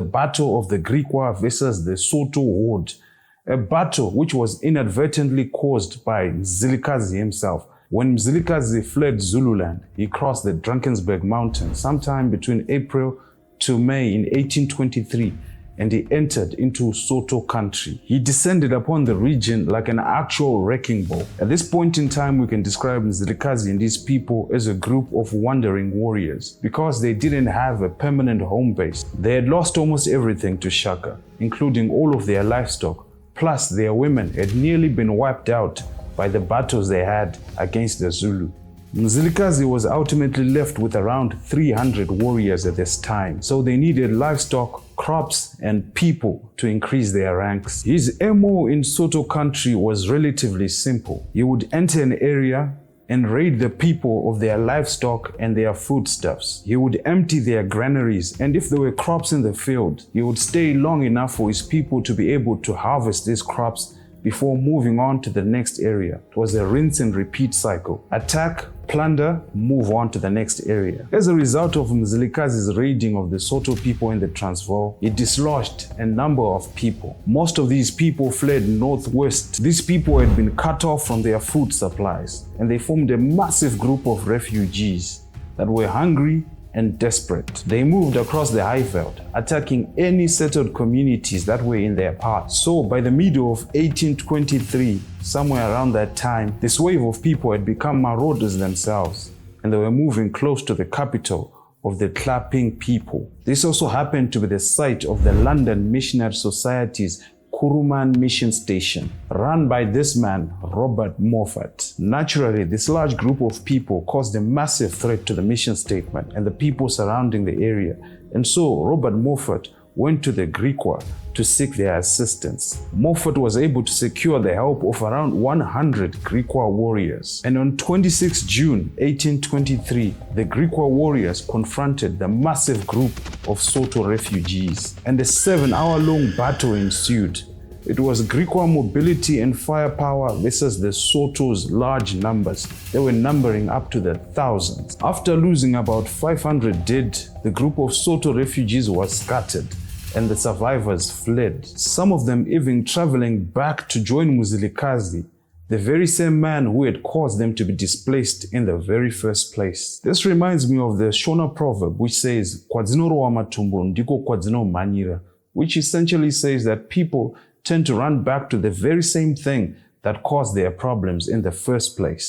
The Battle of the Griqua versus the Sotho horde, a battle which was inadvertently caused by Mzilikazi himself. When Mzilikazi fled Zululand, he crossed the Drakensberg mountain sometime between April to May in 1823, and he entered into Sotho country. He descended upon the region like an actual wrecking ball. At this point in time, we can describe Mzilikazi and his people as a group of wandering warriors because they didn't have a permanent home base. They had lost almost everything to Shaka, including all of their livestock, plus their women had nearly been wiped out by the battles they had against the Zulu. Mzilikazi was ultimately left with around 300 warriors at this time, so they needed livestock, crops, and people to increase their ranks. His MO in Sotho country was relatively simple. He would enter an area and raid the people of their livestock and their foodstuffs. He would empty their granaries, and if there were crops in the field, he would stay long enough for his people to be able to harvest these crops before moving on to the next area. It was a rinse and repeat cycle. Attack, plunder, move on to the next area. As a result of Mzilikazi's raiding of the Sotho people in the Transvaal, he dislodged a number of people. Most of these people fled northwest. These people had been cut off from their food supplies, and they formed a massive group of refugees that were hungry and desperate. They moved across the Highveld, attacking any settled communities that were in their path. So by the middle of 1823, somewhere around that time, this wave of people had become marauders themselves, and they were moving close to the capital of the Clapping people. This also happened to be the site of the London Missionary Society's Kuruman Mission Station, run by this man, Robert Moffat. Naturally, this large group of people caused a massive threat to the mission statement and the people surrounding the area. And so Robert Moffat went to the Griqua to seek their assistance. Moffat was able to secure the help of around 100 Griqua warriors. And on 26 June 1823, the Griqua warriors confronted the massive group of Sotho refugees, and a 7-hour-long battle ensued. It was Griqua mobility and firepower versus the Sotho's large numbers. They were numbering up to the thousands. After losing about 500 dead, the group of Sotho refugees was scattered, and the survivors fled, some of them even traveling back to join Mzilikazi, the very same man who had caused them to be displaced in the very first place. This reminds me of the Shona proverb which says, "Kwadzinorowa matumbo ndiko kwadzinomhanyira," which essentially says that people tend to run back to the very same thing that caused their problems in the first place.